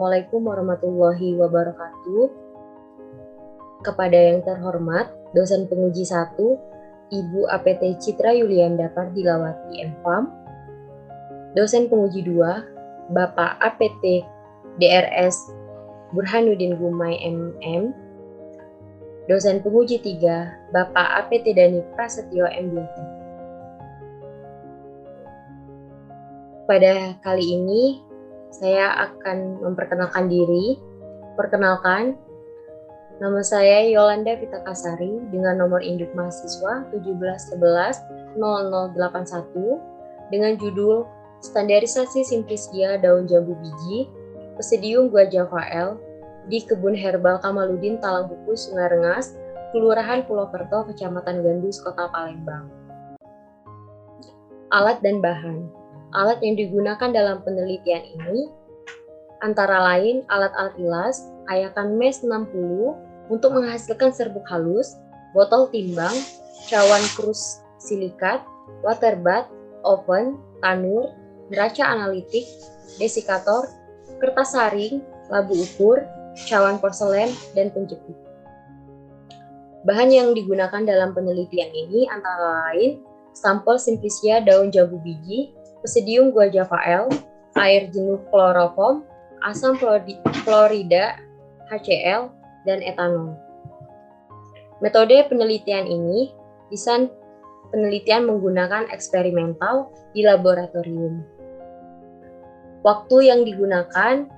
Assalamualaikum warahmatullahi wabarakatuh. Kepada yang terhormat, dosen penguji 1, Ibu APT Citra Yulianda Pardilawati M.Fam, dosen penguji 2, Bapak APT DRS Burhanuddin Gumai MM, dosen penguji 3, Bapak APT Dani Prasetyo M.Biotech. Pada kali ini, saya akan memperkenalkan diri. Perkenalkan, nama saya Yolanda Pitakasari dengan nomor induk mahasiswa 17110081 dengan judul Standarisasi Simplisia Daun Jambu Biji Psidium guajavae di Kebun Herbal Kamaluddin Talangpupu, Sungai Rengas, Kelurahan Pulau Kerto, Kecamatan Gandus, Kota Palembang. Alat dan bahan. Alat yang digunakan dalam penelitian ini antara lain alat-alat gelas, ayakan mes 60 untuk menghasilkan serbuk halus, botol timbang, cawan krus silikat, water bath, oven, tanur, neraca analitik, desikator, kertas saring, labu ukur, cawan porselen, dan penjepit. Bahan yang digunakan dalam penelitian ini antara lain sampel Simplisia daun jambu biji, Psidium guajavae, air jenuh kloroform, asam klorida, HCl, dan etanol. Metode penelitian ini bisa penelitian menggunakan eksperimental di laboratorium. Waktu yang digunakan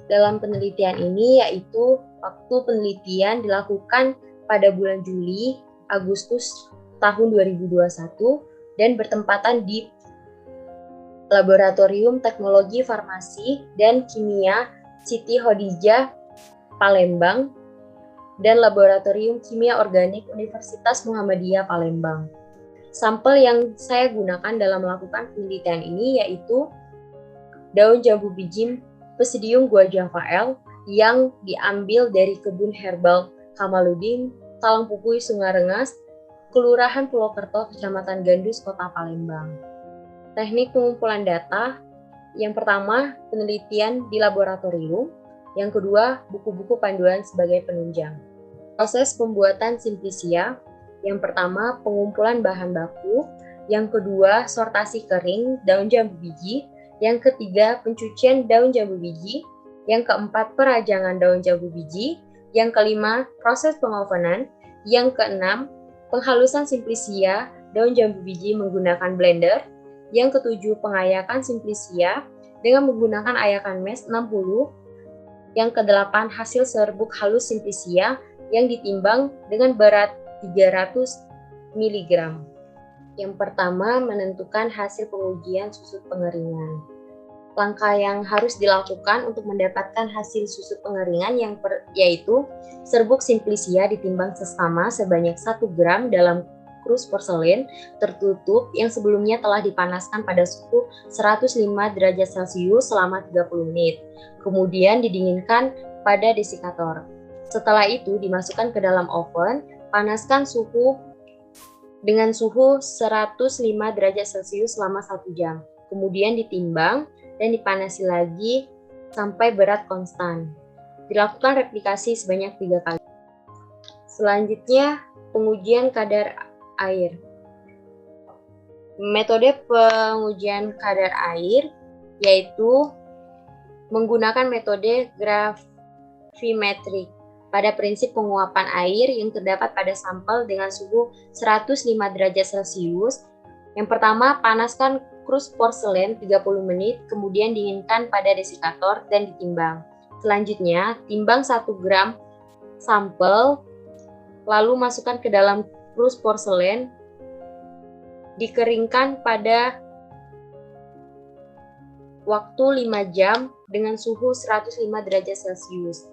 dalam penelitian ini yaitu waktu penelitian dilakukan pada bulan Juli, Agustus tahun 2021 dan bertempatan di Laboratorium Teknologi Farmasi dan Kimia Siti Khadijah Palembang dan Laboratorium Kimia Organik Universitas Muhammadiyah Palembang. Sampel yang saya gunakan dalam melakukan penelitian ini yaitu daun jambu biji Psidium guajavae yang diambil dari Kebun Herbal Kamaluddin Talangpupu, Sungai Rengas, Kelurahan Pulau Kerto, Kecamatan Gandus, Kota Palembang. Teknik pengumpulan data, yang pertama penelitian di laboratorium, yang kedua buku-buku panduan sebagai penunjang. Proses pembuatan Simplisia, yang pertama pengumpulan bahan baku, yang kedua sortasi kering daun jambu biji, yang ketiga pencucian daun jambu biji, yang keempat perajangan daun jambu biji, yang kelima proses pengovenan, yang keenam penghalusan Simplisia daun jambu biji menggunakan blender, yang ketujuh pengayakan Simplisia dengan menggunakan ayakan mes 60, yang kedelapan hasil serbuk halus Simplisia yang ditimbang dengan berat 300 mg. Yang pertama, menentukan hasil pengujian susut pengeringan. Langkah yang harus dilakukan untuk mendapatkan hasil susut pengeringan yaitu serbuk Simplisia ditimbang sesama sebanyak 1 gram dalam krus porselen tertutup yang sebelumnya telah dipanaskan pada suhu 105 derajat Celcius selama 30 menit. Kemudian didinginkan pada desikator. Setelah itu dimasukkan ke dalam oven, panaskan suhu dengan suhu 105 derajat Celcius selama 1 jam. Kemudian ditimbang dan dipanasi lagi sampai berat konstan. Dilakukan replikasi sebanyak 3 kali. Selanjutnya, pengujian kadar air. Metode pengujian kadar air yaitu menggunakan metode gravimetrik pada prinsip penguapan air yang terdapat pada sampel dengan suhu 105 derajat Celcius. Yang pertama, panaskan krus porselen 30 menit, kemudian dinginkan pada desikator dan ditimbang. Selanjutnya, timbang 1 gram sampel, lalu masukkan ke dalam krus porselen, dikeringkan pada waktu 5 jam dengan suhu 105 derajat Celcius.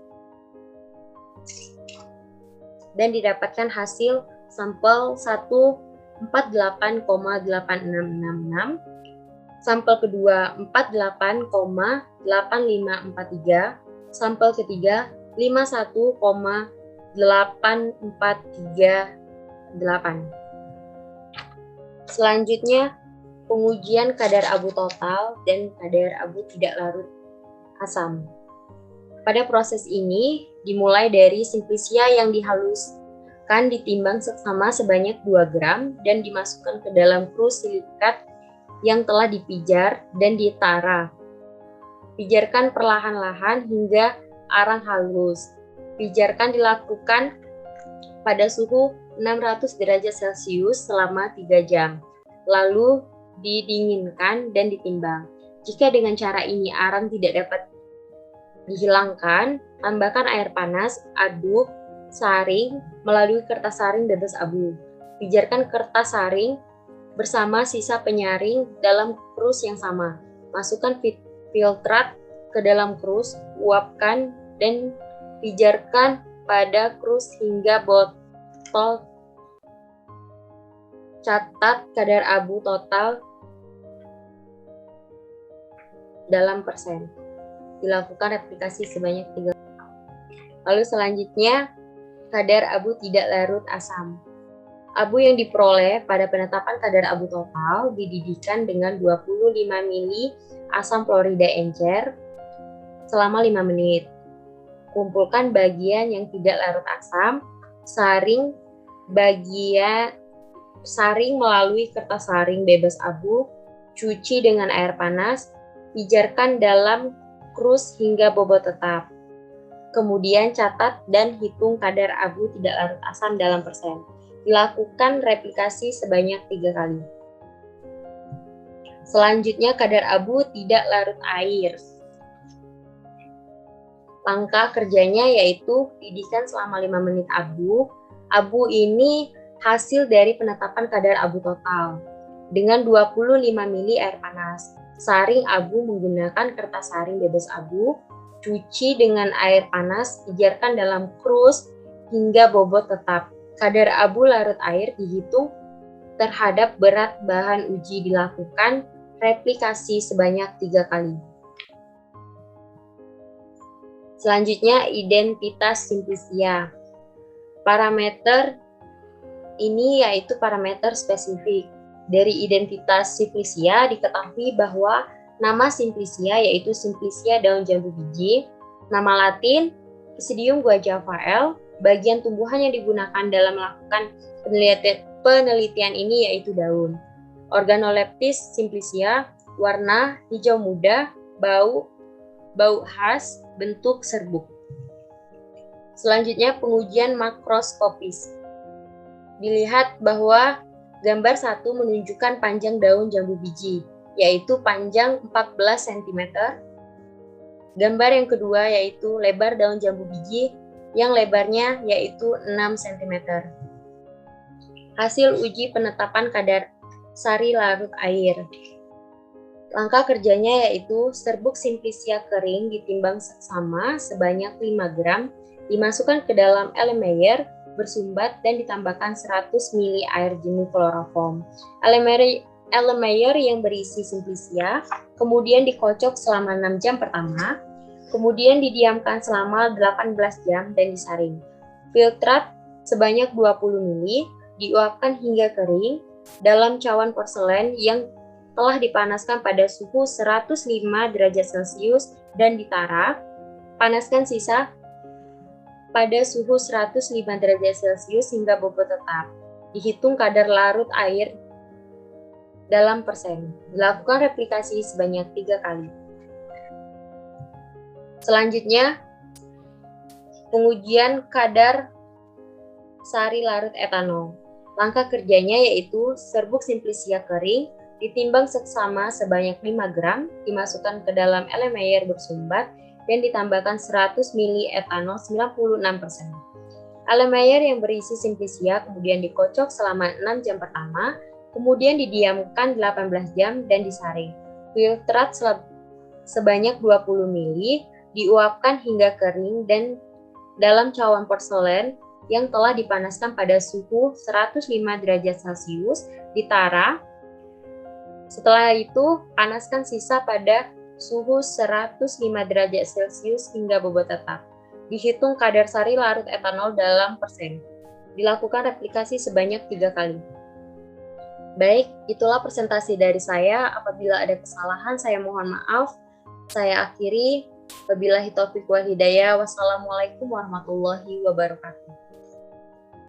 Dan didapatkan hasil sampel 1 48,8666, sampel kedua 48,8543, sampel ketiga 51,8438. Selanjutnya, pengujian kadar abu total dan kadar abu tidak larut asam. Pada proses ini dimulai dari simplisia yang dihaluskan ditimbang seksama sebanyak 2 gram dan dimasukkan ke dalam krus silikat yang telah dipijar dan ditara. Pijarkan perlahan-lahan hingga arang halus. Pijarkan dilakukan pada suhu 600 derajat Celcius selama 3 jam. Lalu didinginkan dan ditimbang. Jika dengan cara ini arang tidak dapat dihilangkan, tambahkan air panas, aduk, saring melalui kertas saring bebas abu. Pijarkan kertas saring bersama sisa penyaring dalam krus yang sama. Masukkan filtrat ke dalam krus, uapkan dan pijarkan pada krus hingga botol. Catat kadar abu total dalam persen. Dilakukan replikasi sebanyak 3 kali. Lalu selanjutnya, kadar abu tidak larut asam. Abu yang diperoleh pada penetapan kadar abu total dididihkan dengan 25 ml asam klorida encer selama 5 menit. Kumpulkan bagian yang tidak larut asam, saring melalui kertas saring bebas abu, cuci dengan air panas, pijarkan dalam krus hingga bobot tetap. Kemudian catat dan hitung kadar abu tidak larut asam dalam persen. Dilakukan replikasi sebanyak 3 kali. Selanjutnya kadar abu tidak larut air. Langkah kerjanya yaitu didihkan selama 5 menit abu. Abu ini hasil dari penetapan kadar abu total dengan 25 ml air panas. Saring abu menggunakan kertas saring bebas abu, cuci dengan air panas, pijarkan dalam krus hingga bobot tetap. Kadar abu larut air dihitung terhadap berat bahan uji, dilakukan replikasi sebanyak 3 kali. Selanjutnya, identitas simplisia. Parameter ini yaitu parameter spesifik. Dari identitas simplisia diketahui bahwa nama simplisia yaitu Simplicia daun jambu biji, nama latin Psidium guajavae, bagian tumbuhan yang digunakan dalam melakukan penelitian ini yaitu daun. Organoleptis simplicia, warna hijau muda, bau khas, bentuk serbuk. Selanjutnya pengujian makroskopis. Dilihat bahwa gambar 1 menunjukkan panjang daun jambu biji, yaitu panjang 14 cm. Gambar yang kedua yaitu lebar daun jambu biji, yang lebarnya yaitu 6 cm. Hasil uji penetapan kadar sari larut air. Langkah kerjanya yaitu serbuk simplicia kering ditimbang seksama sebanyak 5 gram, dimasukkan ke dalam Erlenmeyer bersumbat dan ditambahkan 100 ml air jenuh kloroform. Erlenmeyer yang berisi simplicia kemudian dikocok selama 6 jam pertama, kemudian didiamkan selama 18 jam dan disaring. Filtrat sebanyak 20 ml diuapkan hingga kering dalam cawan porselen yang telah dipanaskan pada suhu 105 derajat Celcius dan ditara. Panaskan sisa pada suhu 105 derajat Celcius hingga bobot tetap. Dihitung kadar larut air dalam persen. Dilakukan replikasi sebanyak 3 kali. Selanjutnya, pengujian kadar sari larut etanol. Langkah kerjanya yaitu serbuk simplicia kering ditimbang seksama sebanyak 5 gram, dimasukkan ke dalam Erlenmeyer bersumbat dan ditambahkan 100 ml etanol 96%. Erlenmeyer yang berisi simplicia kemudian dikocok selama 6 jam pertama, kemudian didiamkan 18 jam dan disaring. Filtrat sebanyak 20 ml diuapkan hingga kering dan dalam cawan porselen yang telah dipanaskan pada suhu 105 derajat Celcius, ditara. Setelah itu, panaskan sisa pada suhu 105 derajat Celcius hingga bobot tetap. Dihitung kadar sari larut etanol dalam persen. Dilakukan replikasi sebanyak 3 kali. Baik, itulah presentasi dari saya. Apabila ada kesalahan, saya mohon maaf. Saya akhiri. Wabillahi taufiq wal hidayah. Wassalamualaikum warahmatullahi wabarakatuh.